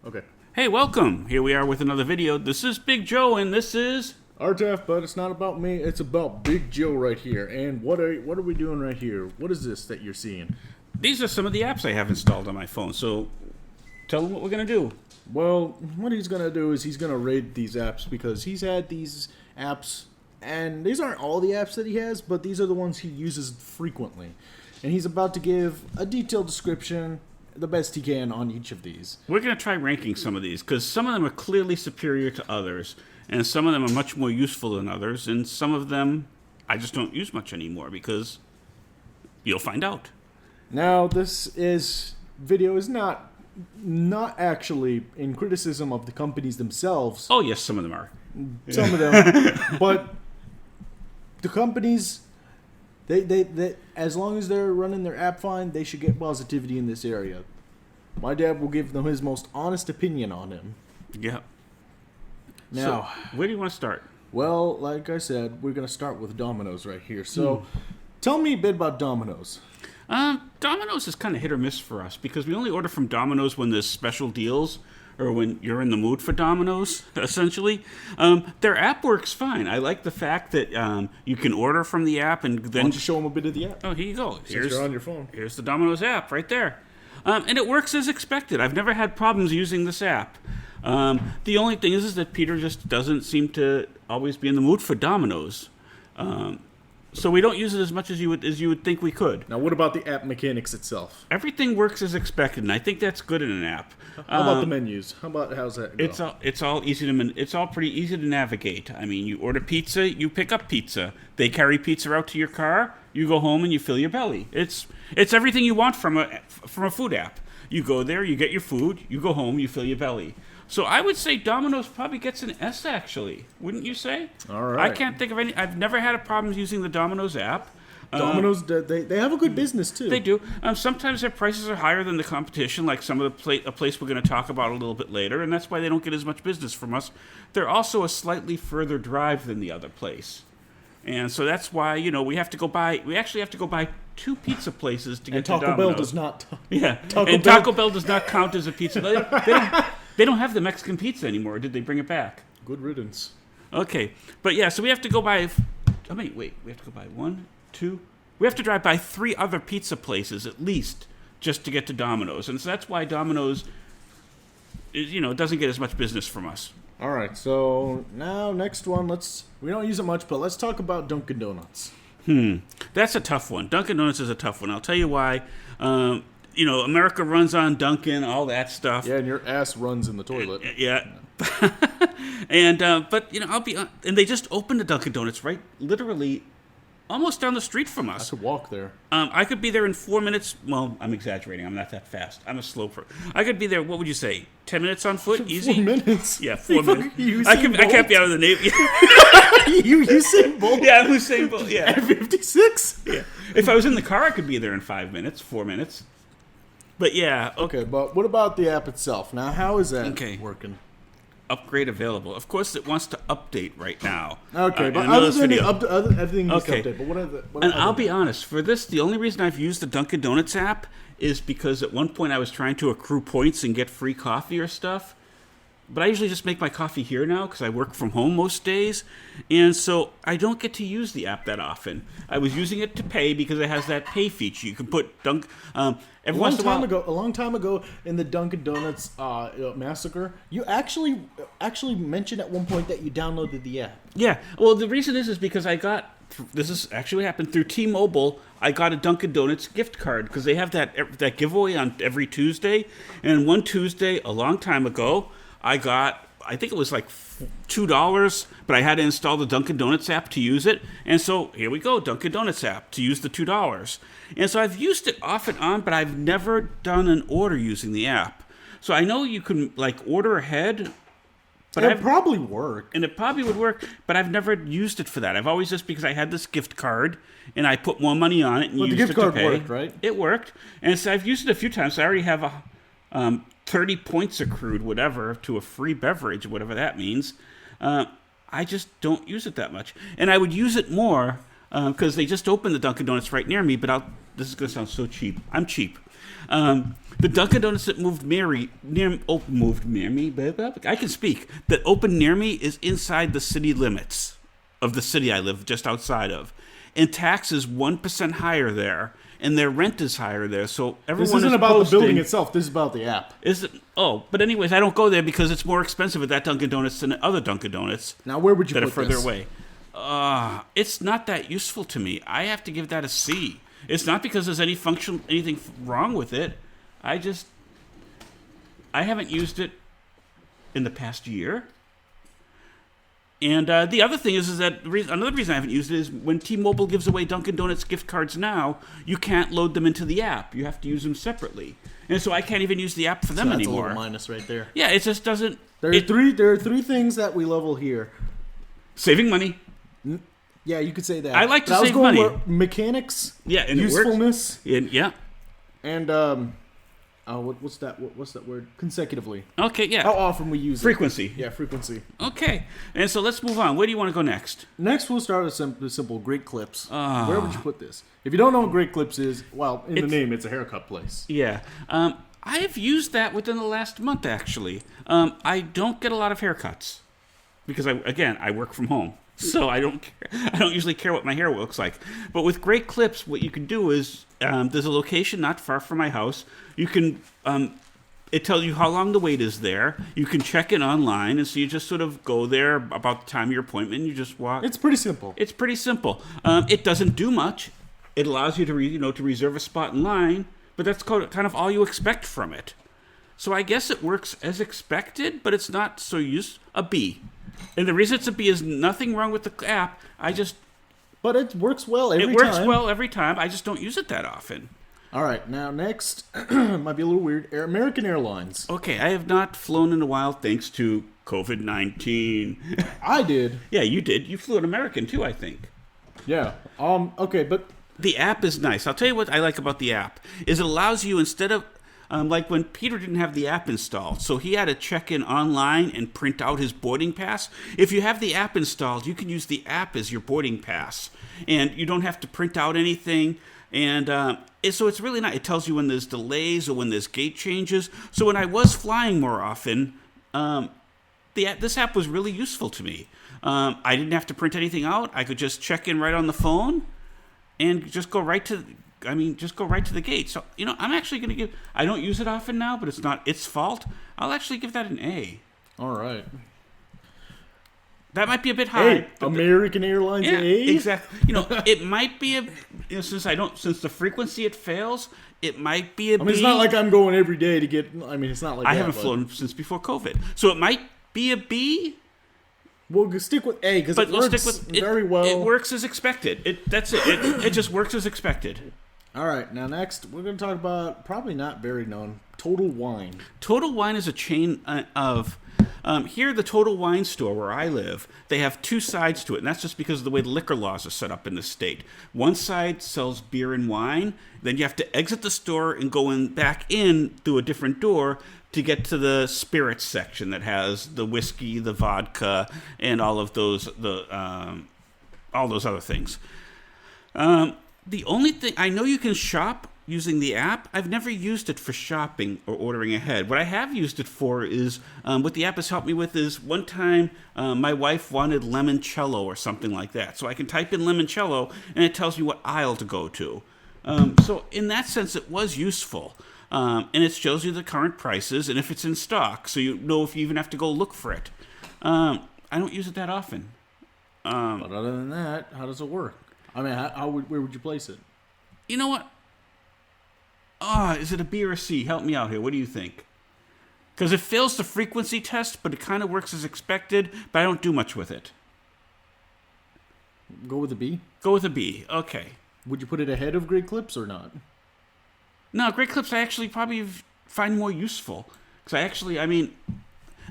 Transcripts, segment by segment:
Okay. Hey, welcome! Here we are with another video. This is Big Joe, and this is... RTF, but it's not about me. It's about Big Joe right here. And what are we doing right here? What is this that you're seeing? These are some of the apps I have installed on my phone, so tell them what we're going to do. Well, what he's going to do is he's going to rate these apps because he's had these apps, and these aren't all the apps that he has, but these are the ones he uses frequently. And he's about to give a detailed description, the best he can, on each of these. We're going to try ranking some of these, because some of them are clearly superior to others, and some of them are much more useful than others, and some of them I just don't use much anymore, because you'll find out. Now, this video is not actually in criticism of the companies themselves. Oh, yes, some of them are. Some of them. But the companies, they as long as they're running their app fine, they should get positivity in this area. My dad will give them his most honest opinion on him. Yeah. Now, so, where do you want to start? Well, like I said, we're going to start with Domino's right here. So, tell me a bit about Domino's. Domino's is kind of hit or miss for us because we only order from Domino's when there's special deals or when you're in the mood for Domino's, essentially. Their app works fine. I like the fact that you can order from the app and then... Why don't you show them a bit of the app? Oh, here you go. Since you're on your phone. Here's the Domino's app right there. And it works as expected. I've never had problems using this app. The only thing is that Peter just doesn't seem to always be in the mood for Domino's. So we don't use it as much as you would think we could. Now, what about the app mechanics itself? Everything works as expected, and I think that's good in an app. How about the menus? How's that go? It's all pretty easy to navigate. I mean, you order pizza, you pick up pizza. They carry pizza out to your car. You go home and you fill your belly. It's everything you want from a food app. You go there, you get your food, you go home, you fill your belly. So I would say Domino's probably gets an S, actually. Wouldn't you say? All right. I can't think of any. I've never had a problem using the Domino's app. Domino's, they have a good business, too. They do. Sometimes their prices are higher than the competition, like some of a place we're going to talk about a little bit later, and that's why they don't get as much business from us. They're also a slightly further drive than the other place. And so that's why, we actually have to go by 2 pizza places to get to Domino's. And Taco Bell does not. Yeah. Taco Bell does not count as a pizza. They don't have the Mexican pizza anymore. Did they bring it back? Good riddance. Okay. But yeah, so we have to go by... we have to go by 1, 2... We have to drive by 3 other pizza places at least just to get to Domino's. And so that's why Domino's doesn't get as much business from us. All right. So now next one, we don't use it much, but let's talk about Dunkin' Donuts. That's a tough one. Dunkin' Donuts is a tough one. I'll tell you why. America runs on Dunkin', all that stuff. Yeah, and your ass runs in the toilet. Yeah. And they just opened a Dunkin' Donuts literally almost down the street from us. I could walk there. I could be there in 4 minutes. Well, I'm exaggerating. I'm not that fast. I'm a slow person. I could be there, what would you say, 10 minutes on foot? Easy? 4 minutes? Yeah, 4 minutes. I can't be out of the Navy. You Usain Bolt? Yeah, I'm Usain Bolt, yeah. At 56? Yeah. If I was in the car, I could be there in 5 minutes, 4 minutes. But yeah. Okay, but what about the app itself? Now, how is that working? Upgrade available. Of course, it wants to update right now. Okay, but everything needs to update. But what I'll be honest, for this, the only reason I've used the Dunkin' Donuts app is because at one point I was trying to accrue points and get free coffee or stuff. But I usually just make my coffee here now because I work from home most days. And so I don't get to use the app that often. I was using it to pay because it has that pay feature. You can put a long time ago in the Dunkin' Donuts massacre, you actually mentioned at one point that you downloaded the app. Yeah. Well, the reason is because this is actually happened through T-Mobile. I got a Dunkin' Donuts gift card because they have that giveaway on every Tuesday. And one Tuesday, a long time ago, I think it was like $2, but I had to install the Dunkin' Donuts app to use it. And so here we go, Dunkin' Donuts app to use the $2. And so I've used it off and on, but I've never done an order using the app. So I know you can order ahead. But it probably work. And it probably would work, but I've never used it for that. I've always just because I had this gift card and I put more money on it and used it to pay. But the gift card worked, right? It worked. And so I've used it a few times. So I already have 30 points accrued, whatever, to a free beverage, whatever that means. I just don't use it that much. And I would use it more because they just opened the Dunkin' Donuts right near me, but this is going to sound so cheap. I'm cheap. The Dunkin' Donuts that moved near me, I can speak, that opened near me is inside the city limits of the city I live just outside of. And tax is 1% higher there, and their rent is higher there. So everyone This isn't is about posting, the building itself. This is about the app. Is it? Oh, but anyways, I don't go there because it's more expensive at that Dunkin' Donuts than at other Dunkin' Donuts Now, where would you that are put further this? away. It's not that useful to me. I have to give that a C. It's not because there's anything wrong with it. I haven't used it in the past year. And the other thing is that another reason I haven't used it is when T-Mobile gives away Dunkin' Donuts gift cards now, you can't load them into the app. You have to use them separately. And so I can't even use the app for them That's anymore. a little minus right there. Yeah, it just doesn't... There are three things that we level here. Saving money. Yeah, you could say that. I like to But save money. I was going with mechanics, Yeah, and usefulness, it works. Yeah. and what's that word? Consecutively. Okay, yeah. How often we use Frequency. it? Yeah, frequency. Okay. And so let's move on. Where do you want to go next? Next, we'll start with simple Great Clips. Where would you put this? If you don't know what Great Clips is, well, in the name, it's a haircut place. Yeah. I have used that within the last month, actually. I don't get a lot of haircuts because, I work from home. So I don't usually care what my hair looks like. But with Great Clips, what you can do is there's a location not far from my house. You can it tells you how long the wait is there. You can check it online, and so you just sort of go there about the time of your appointment. And you just walk. It's pretty simple. It's pretty simple. It doesn't do much. It allows you to to reserve a spot in line, but that's kind of all you expect from it. So I guess it works as expected, but it's not so a B. And the reason it's a B is nothing wrong with the app. But it works well every time. It works well every time. I just don't use it that often. All right, now next, might be a little weird. American Airlines. Okay, I have not flown in a while thanks to COVID-19. I did. Yeah, you did. You flew an American too, I think. Yeah. Okay, but The app is nice. I'll tell you what I like about the app is it allows you, instead of like when Peter didn't have the app installed, so he had to check in online and print out his boarding pass. If you have the app installed, you can use the app as your boarding pass, and you don't have to print out anything. And so it's really nice. It tells you when there's delays or when there's gate changes. So when I was flying more often, this app was really useful to me. I didn't have to print anything out. I could just check in right on the phone and just go right to the gate. So, I'm actually going to give... I don't use it often now, but it's not its fault. I'll actually give that an A. all right. That might be a bit high. Hey, American Airlines Yeah, A? exactly. It might be since the frequency it fails, it might be a B. I mean, it's not like I'm going every day to get... I mean, it's not like I that, haven't but flown since before COVID. So it might be a B, We'll stick with A because but it we'll works stick with it. very well. It works as expected. That's it. It just works as expected. All right, now next, we're going to talk about, probably not very known, Total Wine. Total Wine is a chain of... here, the Total Wine store where I live, they have two sides to it, and that's just because of the way the liquor laws are set up in the state. One side sells beer and wine, then you have to exit the store and go back in through a different door to get to the spirits section that has the whiskey, the vodka, and all of those all those other things. The only thing I know, you can shop using the app. I've never used it for shopping or ordering ahead. What I have used it for is what the app has helped me with is one time my wife wanted limoncello or something like that. So I can type in limoncello and it tells me what aisle to go to. So in that sense, it was useful. And it shows you the current prices and if it's in stock, so you know if you even have to go look for it. I don't use it that often. But other than that, how does it work? I mean, where would you place it? You know what? Is it a B or a C? Help me out here. What do you think? Because it fails the frequency test, but it kind of works as expected, but I don't do much with it. Go with a B? Go with a B. Okay. Would you put it ahead of Great Clips or not? No, Great Clips I actually probably find more useful. Because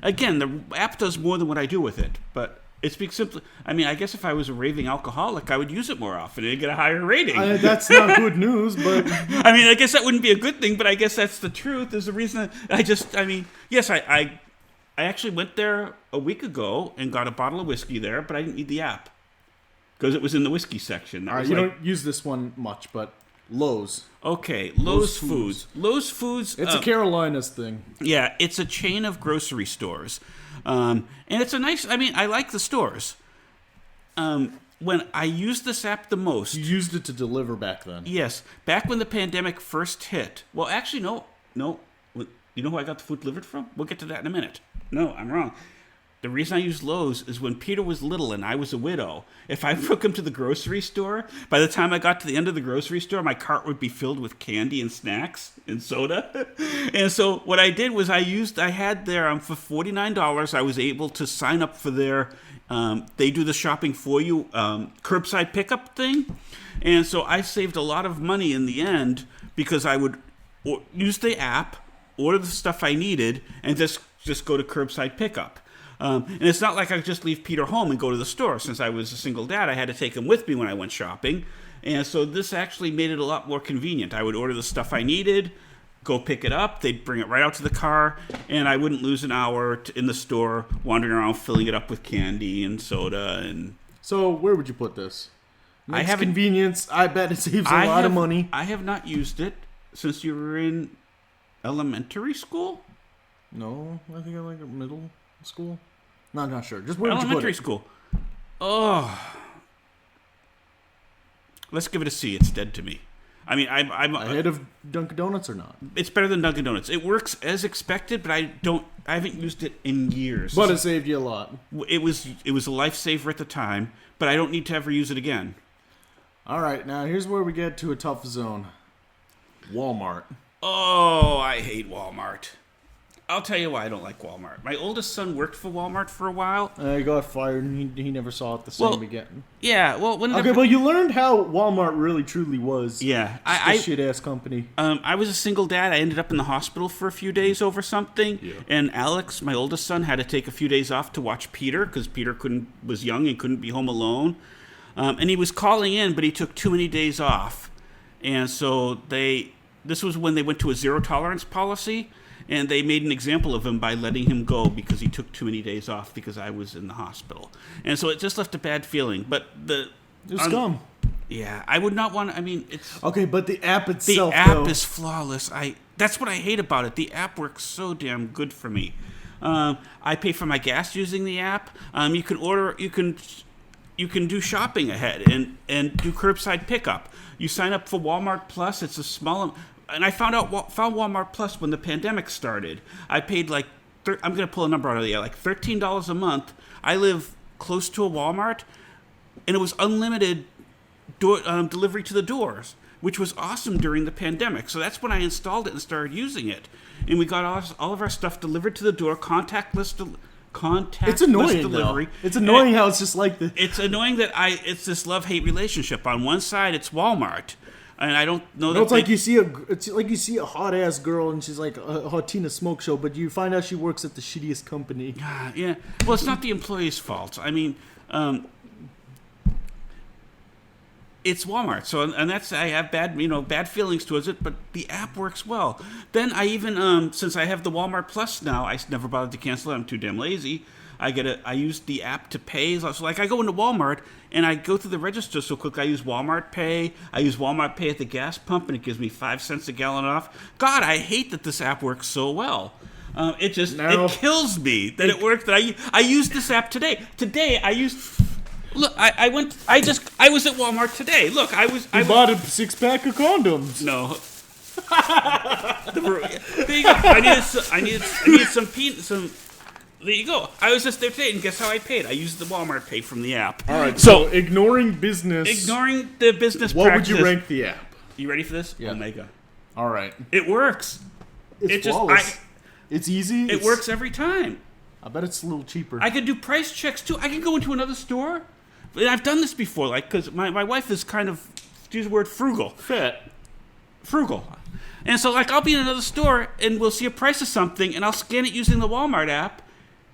again, the app does more than what I do with it, but it speaks simply... I guess if I was a raving alcoholic, I would use it more often and get a higher rating. That's not good news, but... I guess that wouldn't be a good thing, but I guess that's the truth. There's a reason yes, I actually went there a week ago and got a bottle of whiskey there, but I didn't need the app. Because it was in the whiskey section. All right, you don't use this one much, but Lowe's. Okay, Lowe's Foods. Foods. Lowe's Foods. It's a Carolinas thing. Yeah, it's a chain of grocery stores, and it's a nice. I mean, I like the stores. When I used this app the most, You used it to deliver back then. yes, back when the pandemic first hit. Well, actually, no. You know who I got the food delivered from? We'll get to that in a minute. No, I'm wrong. The reason I used Lowe's is when Peter was little and I was a widow. If I took him to the grocery store, by the time I got to the end of the grocery store, my cart would be filled with candy and snacks and soda. And so what I did was I had there for $49. I was able to sign up for their, they do the shopping for you, curbside pickup thing. And so I saved a lot of money in the end because I would use the app, order the stuff I needed, and just go to curbside pickup. And it's not like I could just leave Peter home and go to the store. Since I was a single dad, I had to take him with me when I went shopping. And so this actually made it a lot more convenient. I would order the stuff I needed, go pick it up, they'd bring it right out to the car, and I wouldn't lose an hour in the store wandering around filling it up with candy and soda. And So where would you put this? I Makes haven't- convenience. I bet it saves a lot of money. I have not used it since you were in elementary school? No, I think I like it middle school. Not sure. Just where would you put Elementary it? school. Oh. Let's give it a C. It's dead to me. I mean, I'm Ahead of Dunkin' Donuts or not? it's better than Dunkin' Donuts. It works as expected, but I haven't used it in years. But it saved you a lot. It was a lifesaver at the time, but I don't need to ever use it again. All right, now here's where we get to a tough zone. Walmart. Oh, I hate Walmart. I'll tell you why I don't like Walmart. My oldest son worked for Walmart for a while. He got fired and he never saw it the same Well, again. Yeah, well, when Okay, but you learned how Walmart really truly was. yeah, I shit ass company. I was a single dad. I ended up in the hospital for a few days over something. Yeah. And Alex, my oldest son, had to take a few days off to watch Peter because Peter was young and couldn't be home alone. And he was calling in, but he took too many days off. And so this was when they went to a zero tolerance policy. And they made an example of him by letting him go because he took too many days off because I was in the hospital. And so it just left a bad feeling. But It's scum. yeah, I would not want. I mean, it's Okay, but the app the itself, app though, is flawless. That's what I hate about it. The app works so damn good for me. I pay for my gas using the app. You can do shopping ahead and do curbside pickup. You sign up for Walmart Plus. It's a small. And I found Walmart Plus when the pandemic started. I paid I'm going to pull a number out of the air, like $13 a month. I live close to a Walmart, and it was unlimited delivery to the doors, which was awesome during the pandemic. So that's when I installed it and started using it. And we got all of our stuff delivered to the door, contactless it's annoying delivery. though. It's annoying how it's just like the. It's annoying that it's this love-hate relationship. On one side, it's Walmart. And I don't know that. No, it's like you see a hot ass girl and she's like a hot Tina Smoke Show, but you find out she works at the shittiest company. Yeah. Well, it's not the employee's fault. I mean, it's Walmart. So, and that's I have bad feelings towards it, but the app works well. Then I even since I have the Walmart Plus now, I never bothered to cancel it. I'm too damn lazy. I use the app to pay. So like I go into Walmart and I go through the register so quick. I use Walmart Pay. I use Walmart Pay at the gas pump and it gives me 5 cents a gallon off. God, I hate that this app works so well. It kills me that it worked. That I used this app today. Today I used. Look, I was at Walmart today. Look, I bought a 6-pack of condoms. No. There you go. I needed some. There you go. I was just there today, and guess how I paid? I used the Walmart Pay from the app. All right. So ignoring business. Ignoring the business What practices. would you rank the app? You ready for this? Yeah. Omega. All right. It works. It's flawless. It's easy. It works every time. I bet it's a little cheaper. I could do price checks too. I could go into another store. And I've done this before, because my wife is kind of, to use the word, frugal. Frugal. And so, I'll be in another store, and we'll see a price of something, and I'll scan it using the Walmart app,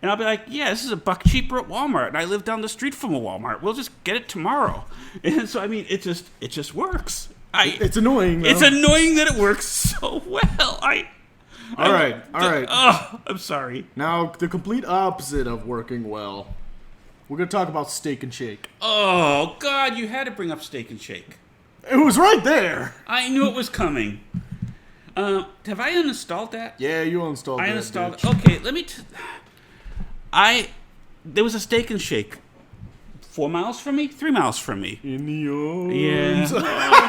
and I'll be like, yeah, this is $1 cheaper at Walmart, and I live down the street from a Walmart. We'll just get it tomorrow. And so, I mean, it just works. It's annoying, though. It's annoying that it works so well. All right. Oh, I'm sorry. Now, the complete opposite of working well. We're going to talk about Steak and Shake. Oh, God, you had to bring up Steak and Shake. It was right there. I knew it was coming. Have I uninstalled that? Yeah, you uninstalled I that, uninstalled bitch. it. Okay, let me... There was a Steak and Shake 4 miles from me? 3 miles from me. In the arms. Yeah.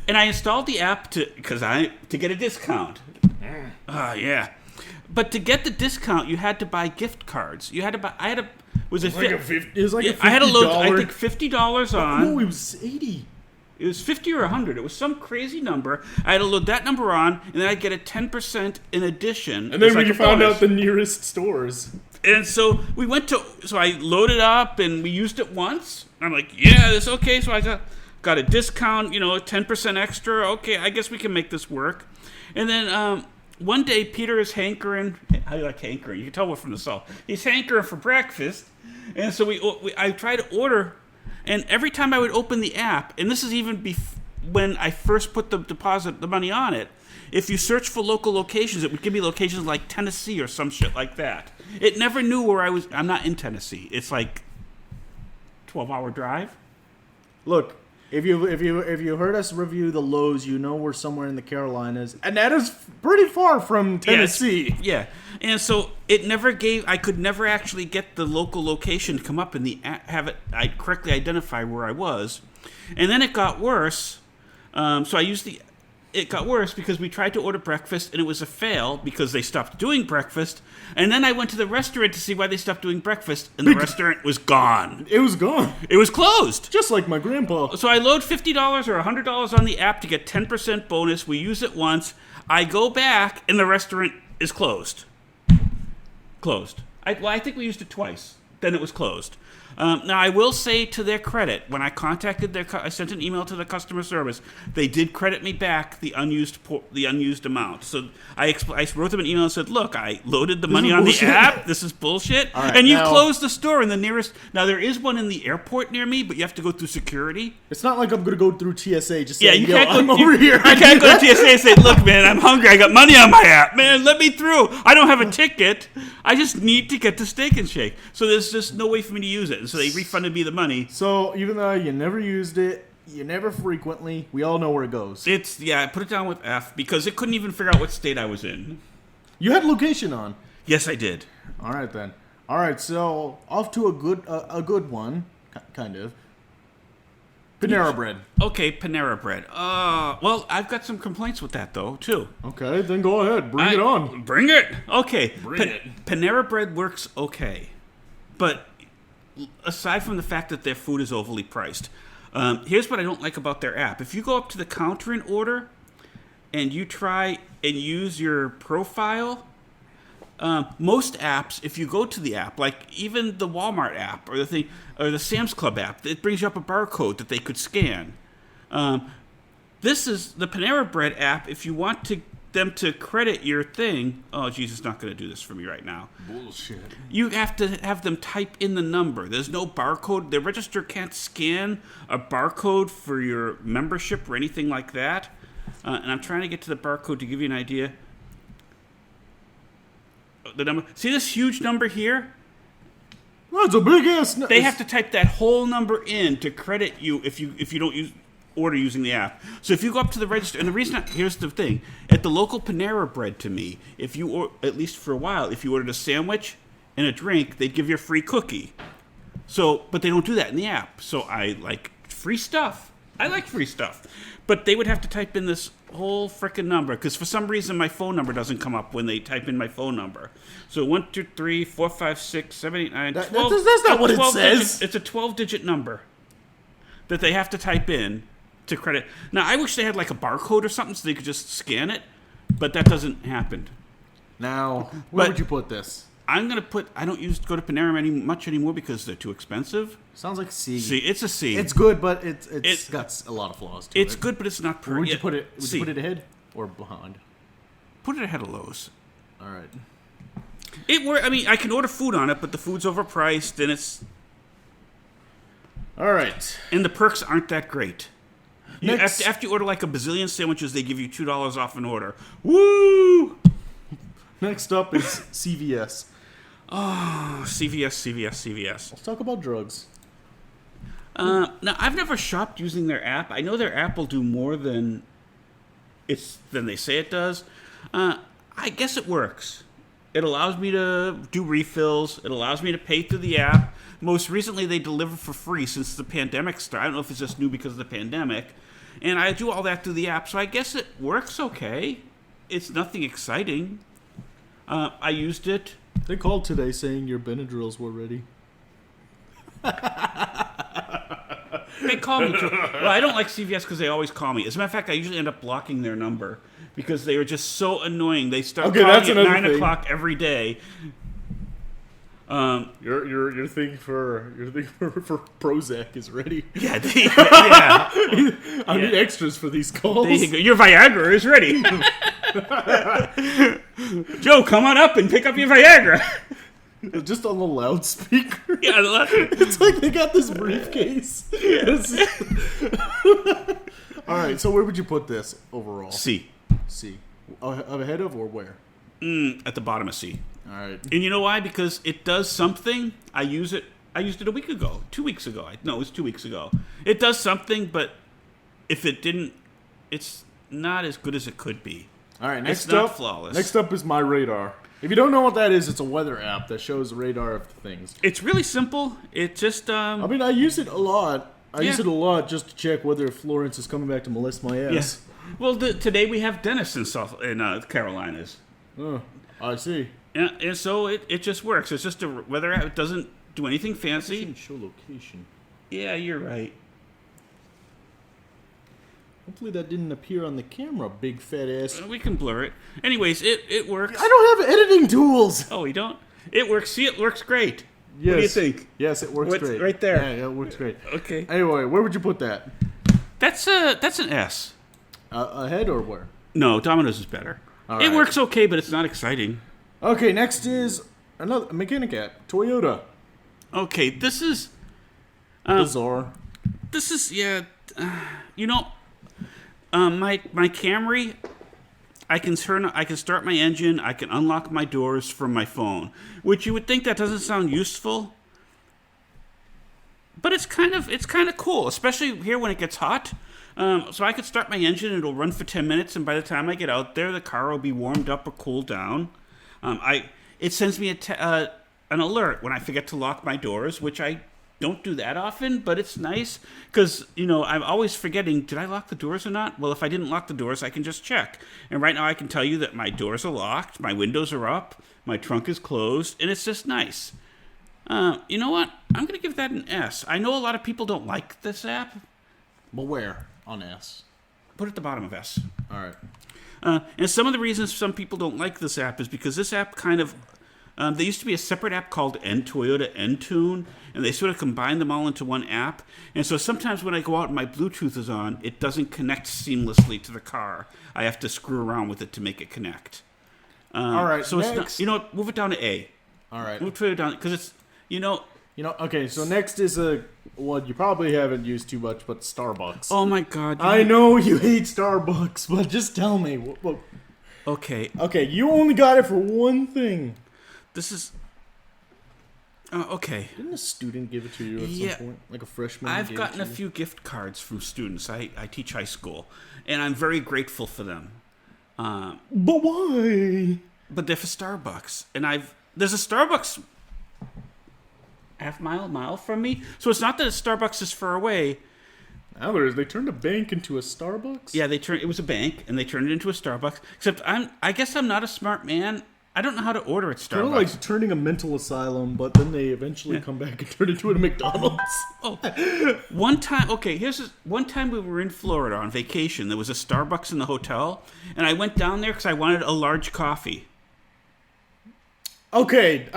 And I installed the app to get a discount. Yeah. But to get the discount, you had to buy gift cards. You had to buy. It was It was like a $50. I had to load. I think $50 on. No, it was 80. It was 50 or 100. It was some crazy number. I had to load that number on, and then I'd get a 10% in addition. And then It's when like you a found bonus. out the nearest stores. And so we went to. So I loaded up, and we used it once. I'm like, yeah, this okay. So I got a discount. 10% extra. Okay, I guess we can make this work. And then one day, Peter is hankering. How do you like hankering? You can tell we're from the South. He's hankering for breakfast, and so I tried to order. And every time I would open the app, and this is even when I first put the money on it, if you search for local locations, it would give me locations like Tennessee or some shit like that. It never knew where I was. I'm not in Tennessee. It's like 12-hour drive. Look, if you heard us review the Lowe's, you know we're somewhere in the Carolinas, and that is pretty far from Tennessee. Yeah. And so it never gave. I could never actually get the local location to come up in the app, I correctly identify where I was, and then it got worse. It got worse because we tried to order breakfast and it was a fail because they stopped doing breakfast. And then I went to the restaurant to see why they stopped doing breakfast, and the restaurant was gone. It was gone, It was closed. just like my grandpa. So I load $50 or $100 on the app to get 10% bonus. We use it once. I go back and the restaurant is closed. Closed. I think we used it twice. Then it was closed. Now, I will say to their credit, when I contacted I sent an email to the customer service. They did credit me back the unused amount. So I wrote them an email and said, "Look, I loaded the money on the bullshit. app. This is bullshit." All right, and you now- closed the store in the nearest. Now there is one in the airport near me, but you have to go through security. It's not like I'm gonna go through TSA. Just Yeah, saying, you yo, can't go. I'm over here. You can't go to TSA and say, "Look, man, I'm hungry. I got money on my app. Man, let me through. I don't have a ticket. I just need to get to Steak and Shake." So there's just no way for me to use it. And so they refunded me the money. So even though you never used it, you never frequently, we all know where it goes. I put it down with F because it couldn't even figure out what state I was in. You had location on. Yes, I did. All right then. All right, so off to a good one, kind of. Panera Bread. Okay, Panera Bread. Well, I've got some complaints with that though too. Okay, then go ahead. Bring it on. Bring it. Okay. Bring it. Panera Bread works okay, but aside from the fact that their food is overly priced, here's what I don't like about their app. If you go up to the counter and order, and you try and use your profile, most apps, if you go to the app, like even the Walmart app or the Sam's Club app, it brings you up a barcode that they could scan. This is the Panera Bread app. If you want them to credit your thing, oh, Jesus, not going to do this for me right now. Bullshit. You have to have them type in the number. There's no barcode. The register can't scan a barcode for your membership or anything like that. And I'm trying to get to the barcode to give you an idea. The number. See this huge number here? That's a big ass. They have to type that whole number in to credit you if you don't order using the app. So if you go up to the register, and the reason here's the thing: at the local Panera Bread, to me, if you at least for a while, if you ordered a sandwich and a drink, they'd give you a free cookie. So, but they don't do that in the app. So I like free stuff. I like free stuff, but they would have to type in this whole frickin' number because for some reason my phone number doesn't come up when they type in my phone number. So 1, 2, 3, 4, 5, 6, 7, 8, 9, 12. That's not what it 12 says. It's a 12-digit number that they have to type in to credit. Now I wish they had like a barcode or something so they could just scan it, but that doesn't happen. Now, where But- would you put this? I don't go to Panera much anymore because they're too expensive. Sounds like C. See, it's a C. It's good, but it's It- got a lot of flaws to it. It's good, but it's not Where would you yeah, put it? Would C. you put it ahead or behind? Put it ahead of Lowe's. All right. I mean, I can order food on it, but the food's overpriced, All right. and the perks aren't that great. Next- After you order like a bazillion sandwiches, they give you $2 off an order. Woo! Next up is CVS. Oh, CVS. Let's talk about drugs. Now, I've never shopped using their app. I know their app will do more than they say it does. I guess it works. It allows me to do refills. It allows me to pay through the app. Most recently, they deliver for free since the pandemic started. I don't know if it's just new because of the pandemic. And I do all that through the app, so I guess it works okay. It's nothing exciting. I used it. They called today saying your Benadryls were ready. They call me too. Well, I don't like CVS because they always call me. As a matter of fact, I usually end up blocking their number because they are just so annoying. They start calling at 9 o'clock every day. Your thing for Prozac is ready. Yeah, yeah. I need extras for these calls. There you go. Your Viagra is ready. Joe, come on up and pick up your Viagra. Just on the loudspeaker. Yeah, it's like they got this briefcase. Yes. All right, so where would you put this overall? C. Ahead of or where? At the bottom of C. All right. And you know why? Because it does something. I used it a week ago, 2 weeks ago. No, it was 2 weeks ago. It does something, but if it didn't, it's not as good as it could be. All right, it's not flawless. Next up is My Radar. If you don't know what that is, it's a weather app that shows radar of things. It's really simple. It just I mean, I use it a lot. I use it a lot just to check whether Florence is coming back to molest my ass. Yes. Well, today we have Dennis in Carolinas. Oh, I see. And so it just works. It's just a weather app. It doesn't do anything fancy. Show location. Yeah, you're right. Hopefully that didn't appear on the camera, big fat ass. We can blur it. Anyways, it works. I don't have editing tools. Oh, you don't? It works. See, it works great. Yes. What do you think? Yes, it works great. Right there. Yeah, it works great. Okay. Anyway, where would you put that? That's an S. Ahead or where? No, Domino's is better. All it right. works okay, but it's not exciting. Okay, next is another mechanic app, Toyota. Okay, this is Bizarre. This is my Camry. I can start my engine. I can unlock my doors from my phone, which you would think that doesn't sound useful, but it's kind of cool, especially here when it gets hot. So I could start my engine. It'll run for 10 minutes, and by the time I get out there, the car will be warmed up or cooled down. It sends me an alert when I forget to lock my doors, which I don't do that often, but it's nice because, I'm always forgetting, did I lock the doors or not? Well, if I didn't lock the doors, I can just check. And right now I can tell you that my doors are locked, my windows are up, my trunk is closed, and it's just nice. You know what? I'm going to give that an S. I know a lot of people don't like this app. But where? On S. Put it at the bottom of S. All right. And some of the reasons some people don't like this app is because this app kind of... there used to be a separate app called Toyota Entune, and they sort of combined them all into one app. And so sometimes when I go out and my Bluetooth is on, it doesn't connect seamlessly to the car. I have to screw around with it to make it connect. All right, so next. it's not, move it down to A. All right. Move it down, because it's, okay, so next is one you probably haven't used too much, but Starbucks. Oh my God. I know you hate Starbucks, but just tell me. Okay. Okay, you only got it for one thing. This is... okay. Didn't a student give it to you at some point? Like a freshman? I've gotten a few gift cards from students. I teach high school, and I'm very grateful for them. But why? But they're for Starbucks, and there's a Starbucks mile from me, so it's not that a Starbucks is far away. Now there is. They turned a bank into a Starbucks. Yeah, it was a bank, and they turned it into a Starbucks. Except I guess I'm not a smart man. I don't know how to order at Starbucks. Kind of like turning a mental asylum, but then they eventually come back and turn it into a McDonald's. One time we were in Florida on vacation. There was a Starbucks in the hotel, and I went down there because I wanted a large coffee. Okay,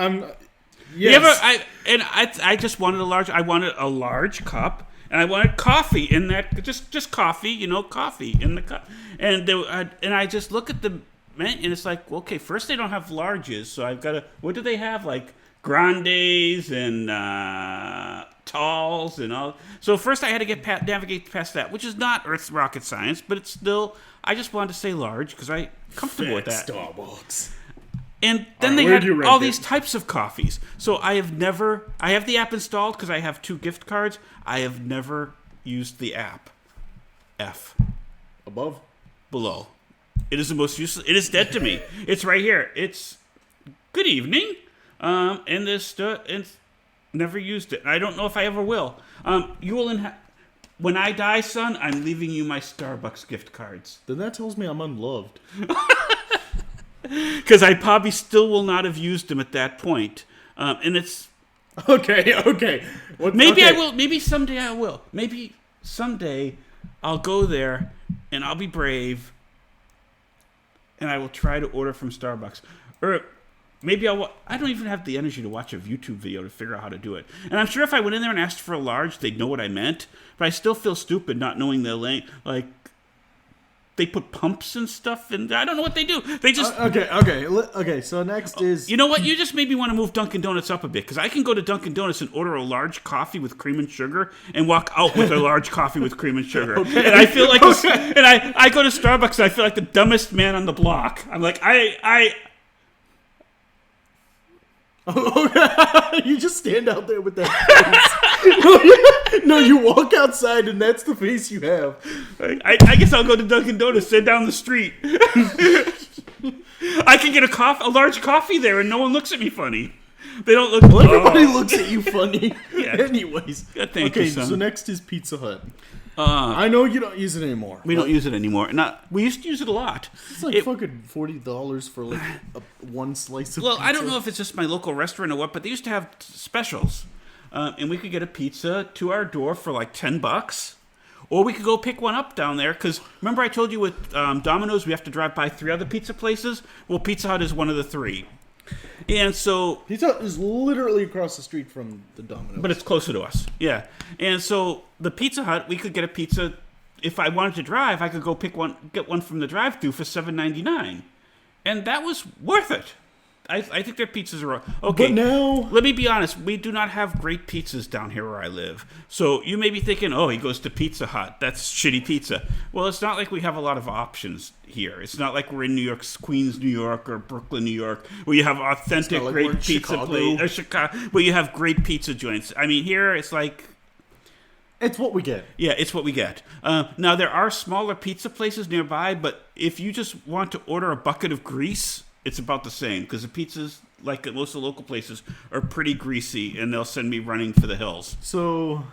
yes. I just wanted I wanted a large cup, and I wanted coffee in that, just coffee, coffee in the cup. And I just look at the menu, and it's like, okay, first they don't have larges, so I've got to, what do they have? Like grandes and talls and all. So first I had to navigate past that, which is not rocket science, but it's still, I just wanted to say large because I'm comfortable with that. Starbucks. And then All right, they where'd had you rent all it? these types of coffees. So I have the app installed because I have 2 gift cards. I have never used the app. F. Above? Below. It is the most useless. It is dead to me. It's right here. It's good evening. And this and never used it. I don't know if I ever will. You will when I die, son, I'm leaving you my Starbucks gift cards. Then that tells me I'm unloved. Because I probably still will not have used them at that point. And it's Okay. maybe I will. Maybe someday I will. Maybe someday I'll go there and I'll be brave and I will try to order from Starbucks. Or maybe I don't even have the energy to watch a YouTube video to figure out how to do it. And I'm sure if I went in there and asked for a large, they'd know what I meant. But I still feel stupid not knowing the lane. Like, they put pumps and stuff, and I don't know what they do. They just... Okay, so next is... You know what? You just made me want to move Dunkin' Donuts up a bit, because I can go to Dunkin' Donuts and order a large coffee with cream and sugar and walk out with a large coffee with cream and sugar. Okay. And I feel like... And I go to Starbucks and I feel like the dumbest man on the block. I'm like, You just stand out there with that face. No, you walk outside and that's the face you have. I guess I'll go to Dunkin' Donuts, sit down the street. I can get a large coffee there and no one looks at me funny. They don't look... Well, everybody looks at you funny. Yeah. Anyways. Yeah, thank you, son. So next is Pizza Hut. I know you don't use it anymore. We don't use it anymore. We used to use it a lot. It's like fucking $40 for like one slice of pizza. Well, I don't know if it's just my local restaurant or what, but they used to have specials. And we could get a pizza to our door for like $10. Or we could go pick one up down there. Because remember I told you with Domino's we have to drive by 3 other pizza places? Well, Pizza Hut is one of the 3. And so... Pizza Hut is literally across the street from the Domino's. But it's closer to us. Yeah. And so the Pizza Hut, we could get a pizza. If I wanted to drive, I could go get one from the drive-thru for $7.99. And that was worth it. I think their pizzas are... Okay, but now... Let me be honest. We do not have great pizzas down here where I live. So you may be thinking, oh, he goes to Pizza Hut. That's shitty pizza. Well, it's not like we have a lot of options here. It's not like we're in New York, Queens, New York, or Brooklyn, New York, where you have authentic, like great pizza places. Or Chicago, where you have great pizza joints. I mean, here it's like... It's what we get. Yeah, it's what we get. Now, there are smaller pizza places nearby, but if you just want to order a bucket of grease... It's about the same, because the pizzas, like at most of the local places, are pretty greasy, and they'll send me running for the hills. So...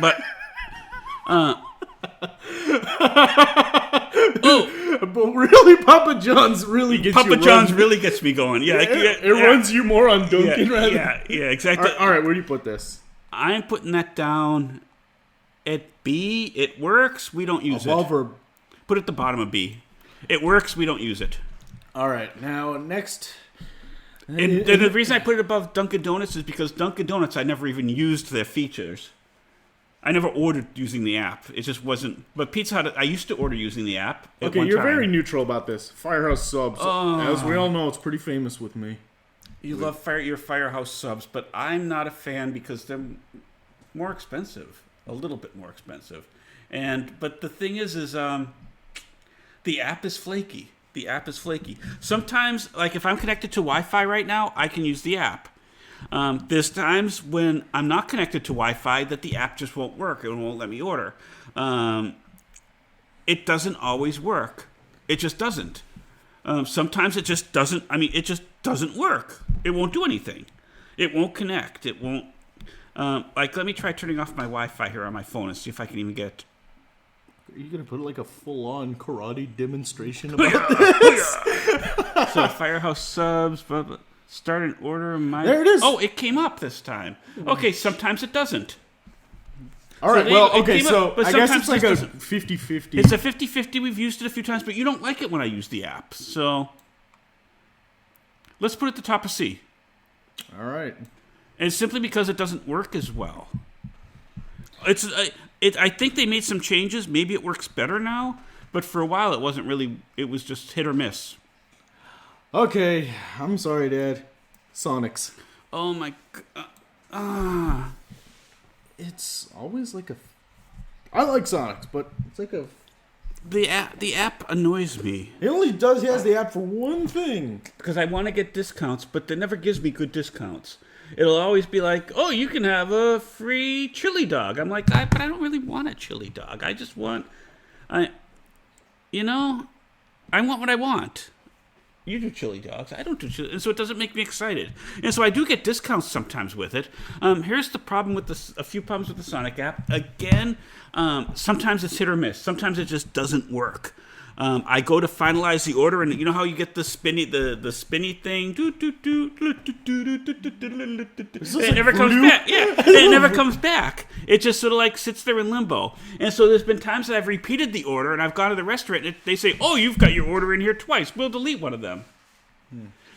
But... But really, Papa John's really gets you Papa John's really gets me going. Yeah, it runs you more on Dunkin' rather. Yeah, exactly. All right, where do you put this? I'm putting that down at B. It works. We don't use Above it. or... Put it at the bottom of B. It works. We don't use it. All right, now next... And the reason I put it above Dunkin' Donuts is because Dunkin' Donuts, I never even used their features. I never ordered using the app. It just wasn't... But Pizza Hut, I used to order using the app at Okay, one you're time. very neutral about this. Firehouse Subs, as we all know, it's pretty famous with me. You love your Firehouse Subs, but I'm not a fan because they're more expensive. A little bit more expensive. But the thing is the app is flaky. The app is flaky. Sometimes, like if I'm connected to Wi-Fi right now, I can use the app. There's times when I'm not connected to Wi-Fi that the app just won't work. It won't let me order. It doesn't always work. It just doesn't. Sometimes it just doesn't. I mean, it just doesn't work. It won't do anything. It won't connect. It won't. Let me try turning off my Wi-Fi here on my phone and see if I can even get... Are you going to put like a full-on karate demonstration about this? So Firehouse Subs, start an order. There it is. Oh, it came up this time. Okay, sometimes it doesn't. All right, I guess it's like a 50-50. It's a 50-50. We've used it a few times, but you don't like it when I use the app. So let's put it at the top of C. All right. And it's simply because it doesn't work as well. I think they made some changes. Maybe it works better now, but for a while it wasn't really. It was just hit or miss. Okay, I'm sorry, Dad. Sonics. Oh my god. It's always like a... I like Sonics, but it's like a the app annoys me He has the app for one thing. because I want to get discounts, but it never gives me good discounts. It'll always be like, oh, you can have a free chili dog. I'm like, but I don't really want a chili dog. I just want, I want what I want. You do chili dogs. I don't do chili. And so it doesn't make me excited. And so I do get discounts sometimes with it. Here's the problem with a few problems with the Sonic app. Again, sometimes it's hit or miss. Sometimes it just doesn't work. I go to finalize the order, and you know how you get the spinny thing? It never comes back. Yeah, it never comes back. It just sort of like sits there in limbo. And so there's been times that I've repeated the order, and I've gone to the restaurant, and they say, oh, you've got your order in here twice. We'll delete one of them.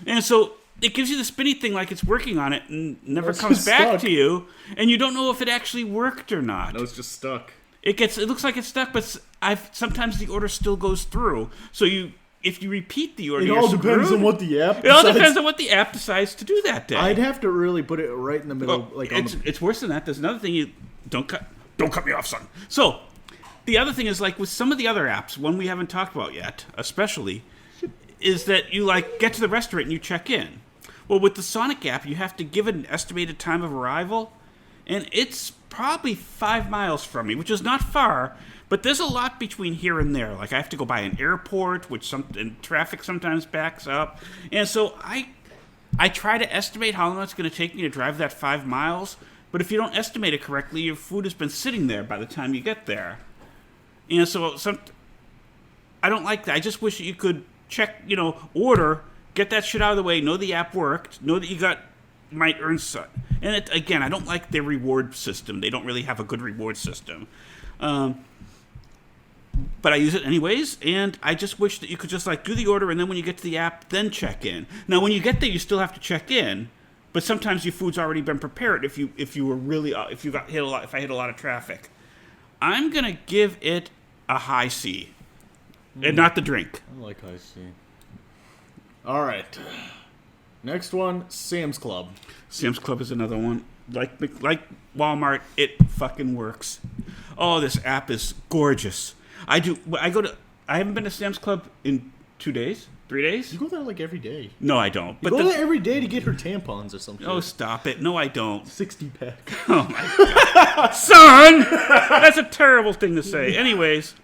And so it gives you the spinny thing like it's working on it and never comes back stuck to you, and you don't know if it actually worked or not. No, it's just stuck. It looks like it's stuck, but sometimes the order still goes through. So if you repeat the order, It all depends on what the app. It all depends on what the app decides to do that day. I'd have to really put it right in the middle, Well, on it's worse than that. There's another thing you don't cut me off, son. So the other thing is like with some of the other apps, one we haven't talked about yet, especially, is that you like get to the restaurant and you check in. Well, with the Sonic app, you have to give it an estimated time of arrival, and it's probably 5 miles from me, which is not far, but there's a lot between here and there. Like I have to go by an airport, and traffic sometimes backs up, and so I try to estimate how long it's going to take me to drive that 5 miles. But if you don't estimate it correctly, your food has been sitting there by the time you get there. And so I don't like that. I just wish that you could check, order, get that shit out of the way, know the app worked, know that you might earn some. And again, I don't like their reward system. They don't really have a good reward system. But I use it anyways, and I just wish that you could just do the order, and then when you get to the app, then check in. Now, when you get there, you still have to check in, but sometimes your food's already been prepared. If I hit a lot of traffic, I'm gonna give it a high C, and not the drink. I like high C. All right. Next one, Sam's Club. Sam's Club is another one. Like Walmart, it fucking works. Oh, this app is gorgeous. I haven't been to Sam's Club in 2 days, 3 days. You go there every day. No, I don't. You go there every day to get her tampons or something. Oh, stop it. No, I don't. 60-pack. Oh, my God. Son! That's a terrible thing to say. Anyways.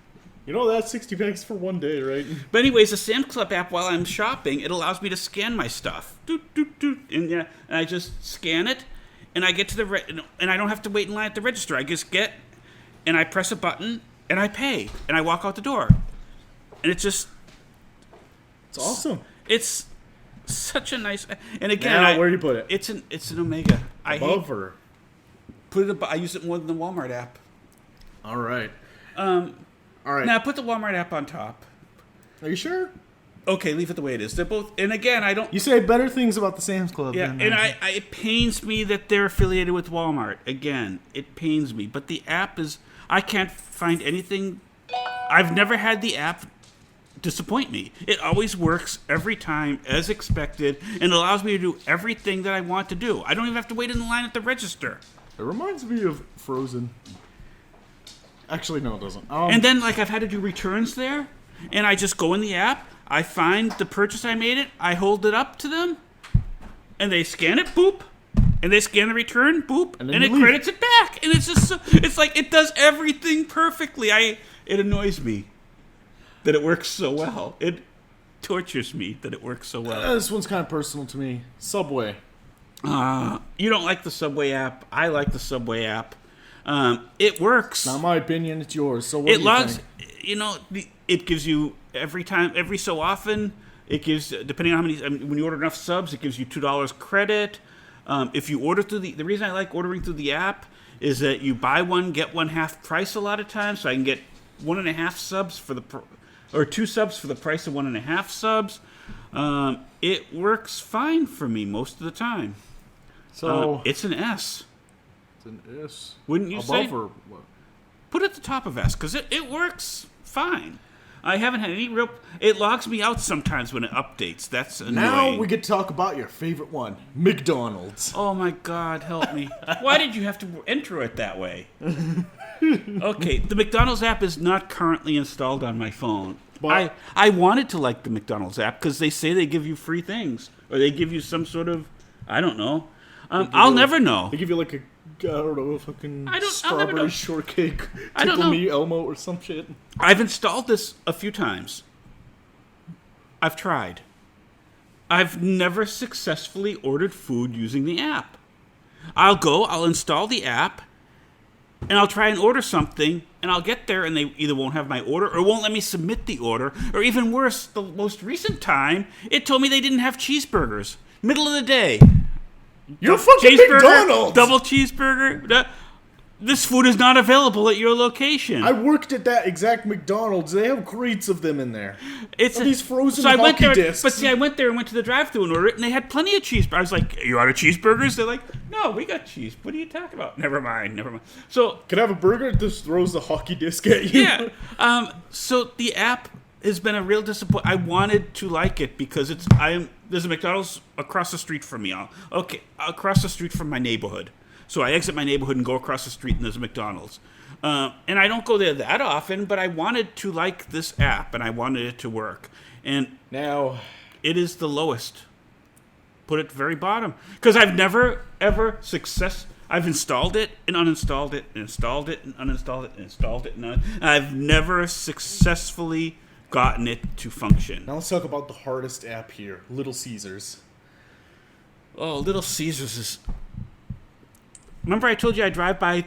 You know that 60 packs for one day, right? But anyways, the Sam's Club app, while I'm shopping, it allows me to scan my stuff. And I just scan it, and I get to and I don't have to wait in line at the register. I just and I press a button, and I pay, and I walk out the door. And it's awesome. It's such a nice. And again, where do you put it? It's an Omega. Above or I use it more than the Walmart app. All right. All right. Now put the Walmart app on top. Are you sure? Okay, leave it the way it is. They're both. And again, I don't. You say better things about the Sam's Club. Yeah, and it pains me that they're affiliated with Walmart. Again, it pains me. But the app is. I can't find anything. I've never had the app disappoint me. It always works every time as expected, and allows me to do everything that I want to do. I don't even have to wait in the line at the register. It reminds me of Frozen. Actually, no, it doesn't. And then, I've had to do returns there, and I just go in the app, I find the purchase I made I hold it up to them, and they scan it, boop, and they scan the return, boop, and it credits it back. And it's just it does everything perfectly. It annoys me that it works so well. It tortures me that it works so well. This one's kind of personal to me. Subway. You don't like the Subway app. I like the Subway app. It works. Not my opinion, it's yours. So what it do you logs, think? It gives you every so often. It gives, depending on how many, when you order enough subs, it gives you $2 credit. If you order through the reason I like ordering through the app is that you buy one, get one half price a lot of times. So I can get 1.5 subs or 2 subs for the price of 1.5 subs. It works fine for me most of the time. So it's an S. It's an S. Wouldn't you say? Above or what? Put it at the top of S, because it works fine. I haven't had any real. It logs me out sometimes when it updates. That's annoying. Now we get to talk about your favorite one, McDonald's. Oh my God, help me! Why did you have to enter it that way? Okay, the McDonald's app is not currently installed on my phone. But- I wanted to like the McDonald's app because they say they give you free things or they give you some sort of, I don't know. I'll never know. They give you like a, I don't know, fucking I'll never know. strawberry shortcake. I don't Tickle know. Me Elmo or some shit. I've installed this a few times. I've tried. I've never successfully ordered food using the app. I'll install the app, and I'll try and order something, and I'll get there, and they either won't have my order or won't let me submit the order, or even worse, the most recent time, it told me they didn't have cheeseburgers. Middle of the day. You're fucking McDonald's! Double cheeseburger. This food is not available at your location. I worked at that exact McDonald's. They have crates of them in there. It's these frozen I went hockey there, discs. But see, I went there and went to the drive-thru and ordered it, and they had plenty of cheeseburgers. I was like, "Are you out of cheeseburgers?" They're like, "No, we got cheese. What are you talking about?" Never mind. So Can I have a burger? It just throws the hockey disc at you. yeah, so the app has been a real disappointment. I wanted to like it because there's a McDonald's across the street from me. Across the street from my neighborhood. So I exit my neighborhood and go across the street, and there's a McDonald's. And I don't go there that often, but I wanted to like this app, and I wanted it to work. And Now, it is the lowest. Put it very bottom. Because I've never, ever I've installed it and uninstalled it, and installed it and uninstalled it, and installed it and I've never successfully gotten it to function. now let's talk about the hardest app here, Little Caesars. Oh, Little Caesars is... Remember I told you I drive by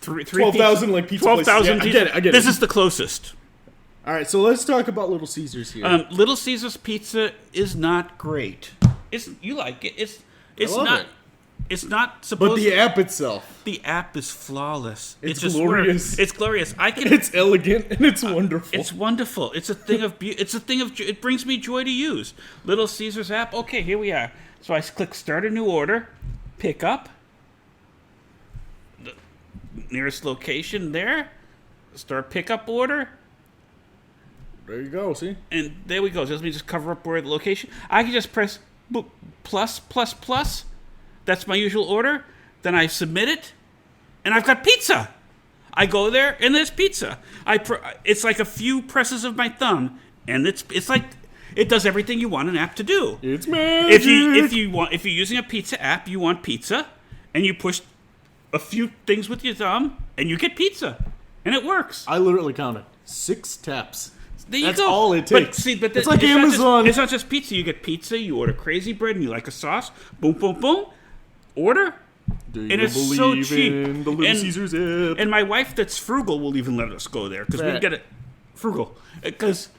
12,000 like pizza 12,000 places. Yeah, I get it. This is the closest. All right, so let's talk about Little Caesars here. Little Caesars pizza is not great. You like it. It's love not. it. It's not supposed. But the app itself, The app is flawless. It's just glorious. works. It's glorious. I can. it's elegant and it's wonderful. It's wonderful. It's a thing of beauty. It's a thing of. It brings me joy to use. Little Caesars app. Okay, here we are. So I click start a new order, pick up. The nearest location there. Start pickup order. There you go, see? And there we go. Let me just cover up where the location. I can just press plus. That's my usual order. Then I submit it, and I've got pizza. I go there, and there's pizza. It's like a few presses of my thumb, and it's like it does everything you want an app to do. It's magic. If you're using a pizza app, you want pizza, and you push a few things with your thumb, and you get pizza, and it works. I literally counted 6 taps. There you That's go. all it takes. But It's like not just- Amazon. it's not just pizza. You get pizza. You order crazy bread, and you like a sauce. Boom, boom, boom. Order. Do you And it's believe so cheap. in the Little And- Caesars app? And my wife, that's frugal, will even let us go there because we Right. get it frugal because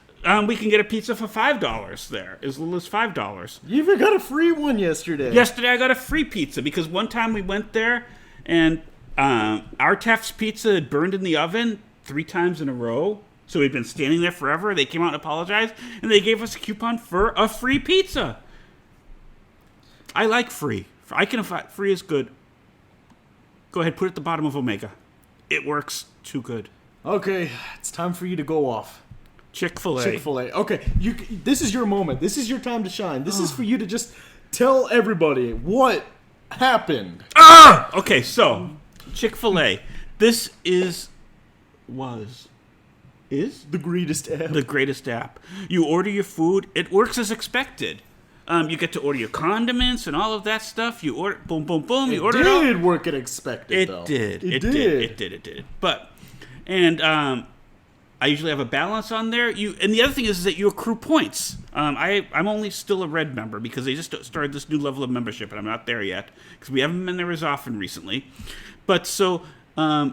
we can get a pizza for $5 there, as little as $5. You even got a free one yesterday. Yesterday, I got a free pizza because one time we went there and our Taft's pizza had burned in the oven 3 times in a row. So we'd been standing there forever. They came out and apologized, and they gave us a coupon for a free pizza. I like free. Free is good. Go ahead, put it at the bottom of Omega. It works too good. Okay, it's time for you to go off. Chick-fil-A. Chick-fil-A. Okay, this is your moment. This is your time to shine. This is for you to just tell everybody what happened. Okay, so Chick-fil-A. This is The greatest app. the greatest app. You order your food. It works as expected. You get to order your condiments and all of that stuff. You order, boom, boom, boom. You It order it all. did work at expected, It though. did. It It did. did. But, and I usually have a balance on there. And the other thing is that you accrue points. I'm only still a red member because they just started this new level of membership, and I'm not there yet because we haven't been there as often recently. But so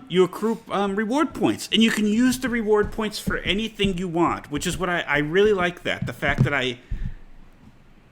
you accrue reward points, and you can use the reward points for anything you want, which is what I really like. That the fact that I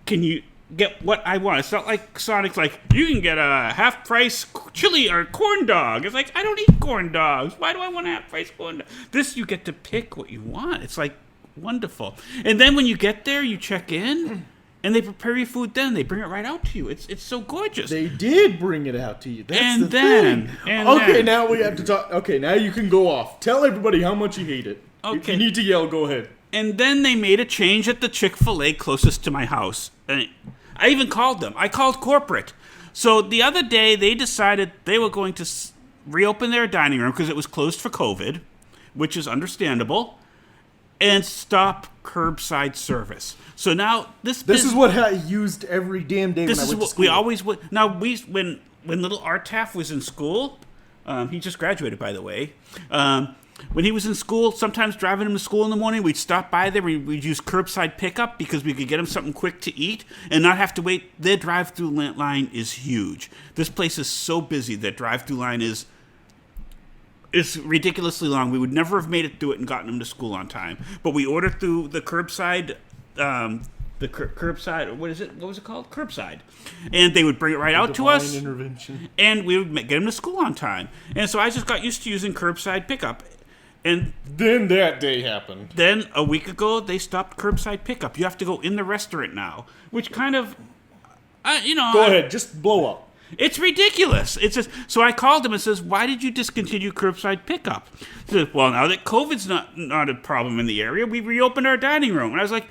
can you get what I want. It's not like Sonic's like, you can get a half-price chili or corn dog. It's like, I don't eat corn dogs. Why do I want a half-price corn dog? This, you get to pick what you want. It's like wonderful. And then when you get there, you check in, and they prepare your food then. They bring it right out to you. It's so gorgeous. They did bring it out to you. That's And the then- thing. and Okay, then- now we have to talk. Okay, now you can go off. Tell everybody how much you hate it. If Okay. you need to yell, go ahead. And then they made a change at the Chick-fil-A closest to my house. And I even called them. I called corporate. So the other day, they decided they were going to reopen their dining room because it was closed for COVID, which is understandable, and stop curbside service. So now this is what I used every damn day this when I is went to what school. we always would. Now when little Artaf was in school, he just graduated, by the way. When he was in school, sometimes driving him to school in the morning, we'd stop by there. We'd use curbside pickup because we could get him something quick to eat and not have to wait. Their drive-through line is huge. This place is so busy. Their drive-through line is ridiculously long. We would never have made it through it and gotten him to school on time. But we ordered through the curbside. Curbside, what is it? What was it called? Curbside, and they would bring it right out to us, intervention. and we would get him to school on time. And so I just got used to using curbside pickup. And Then that day happened. then a week ago, they stopped curbside pickup. You have to go in the restaurant now, which kind of, Go ahead, just blow up. it's ridiculous. It's just, so I called him and says, "Why did you discontinue curbside pickup?" He says, "Well, now that COVID's not a problem in the area, we reopened our dining room." And I was like,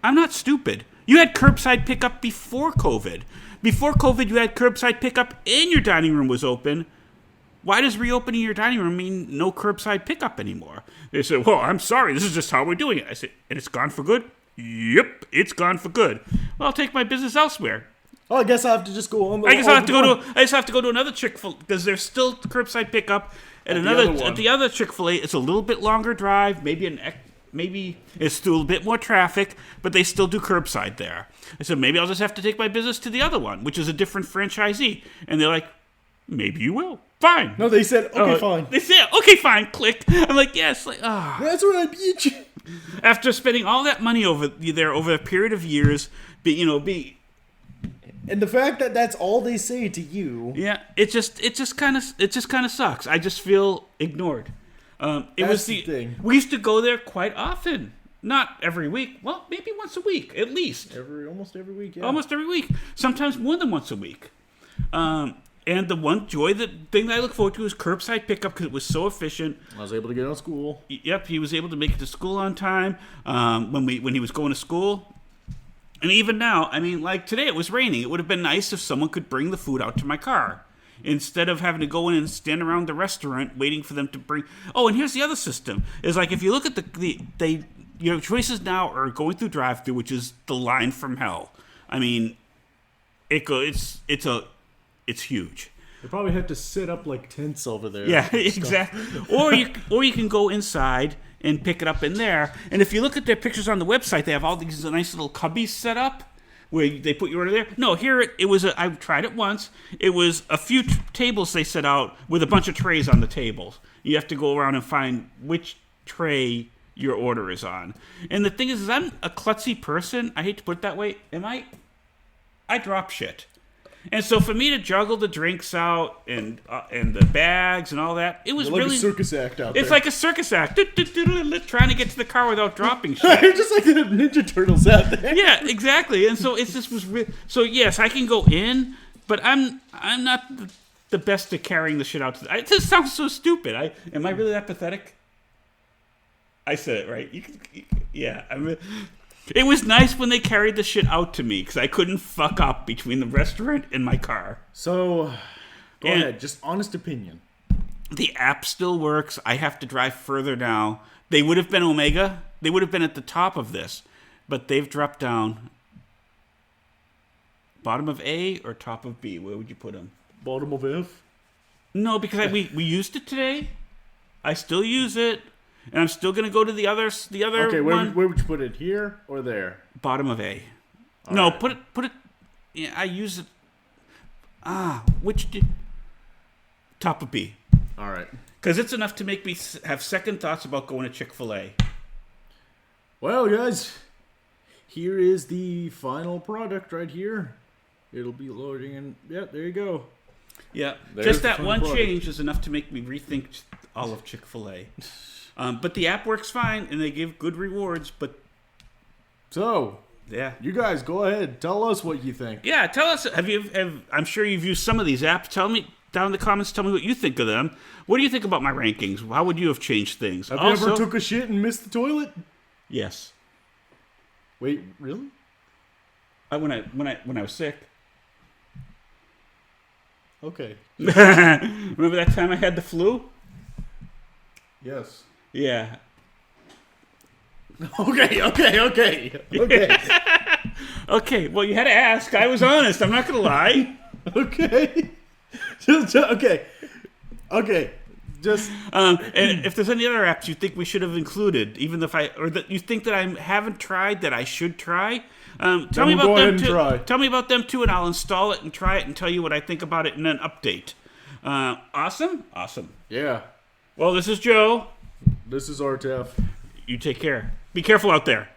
"I'm not stupid. You had curbside pickup before COVID. Before COVID, you had curbside pickup and your dining room was open. Why does reopening your dining room mean no curbside pickup anymore?" They said, "Well, I'm sorry. This is just how we're doing it." I said, "And it's gone for good?" "Yep, it's gone for good." "Well, I'll take my business elsewhere." Oh, I guess I have to just go on. I just have to go to another Chick-fil-A because there's still curbside pickup at the other Chick-fil-A. It's a little bit longer drive, maybe it's still a bit more traffic, but they still do curbside there. I said, maybe I'll just have to take my business to the other one, which is a different franchisee. And they're like, "Maybe you will. Fine." No, they said, okay, fine. They said, "Okay, fine." Click. I'm like, yes. Like, ah. That's what I beat you. After spending all that money over a period of years, And the fact that that's all they say to you. yeah, it just kind of sucks. I just feel ignored. That's the thing. We used to go there quite often. Not every week. Well, maybe once a week, at least. Almost every week, yeah. Almost every week. Sometimes more than once a week. And the one thing that I look forward to is curbside pickup because it was so efficient. I was able to get out of school. Yep, he was able to make it to school on time when he was going to school. And even now, I mean, like today it was raining. It would have been nice if someone could bring the food out to my car instead of having to go in and stand around the restaurant waiting for them to bring. Oh, and here's the other system: is like if you look at your choices now are going through drive-through, which is the line from hell. I mean, it's huge. They probably have to set up like tents over there. Yeah, exactly. Or you can go inside and pick it up in there. And if you look at their pictures on the website, they have all these nice little cubbies set up where they put your order there. No, here it was. I tried it once. It was a few tables they set out with a bunch of trays on the tables. You have to go around and find which tray your order is on. And the thing is I'm a klutzy person. I hate to put it that way. I drop shit. And so for me to juggle the drinks out and the bags and all that, it was You're like really a circus act out there. It's like a circus act, trying to get to the car without dropping shit. You're just like the Ninja Turtles out there. Yeah, exactly. And so so yes, I can go in, but I'm not the best at carrying the shit out. It just sounds so stupid. Am I really that pathetic? I said it right. Yeah. It was nice when they carried the shit out to me because I couldn't fuck up between the restaurant and my car. So, go ahead. Just honest opinion. The app still works. I have to drive further now. They would have been Omega. They would have been at the top of this, but they've dropped down. Bottom of A or top of B? Where would you put them? Bottom of F? No, because we used it today. I still use it. And I'm still going to go to the other Okay, one. where would you put it? Here or there? Bottom of A. All no, right. put it. Yeah, I use it. Top of B. All right. Because it's enough to make me have second thoughts about going to Chick-fil-A. Well, guys, here is the final product right here. It'll be loading, and yeah, there you go. Yeah, There's just the that final one product. change is enough to make me rethink all of Chick-fil-A. But the app works fine, and they give good rewards. But So, yeah, you guys go ahead. Tell us what you think. yeah. Tell us. I'm sure you've used some of these apps. Tell me down in the comments. Tell me what you think of them. What do you think about my rankings? How would you have changed things? Have you ever took a shit and missed the toilet? Yes. Wait, really? When I was sick. Okay. Remember that time I had the flu? Yes. Yeah. Okay. Okay, well, you had to ask. I was honest. I'm not going to lie. Okay. Okay. Just And if there's any other apps you think we should have included, even if or that you think that I haven't tried that I should try, tell me we'll go about ahead them and too. try. Tell me about them too, and I'll install it and try it and tell you what I think about it in an update. Awesome. yeah. Well, this is Joe. This is RTF. You take care. Be careful out there.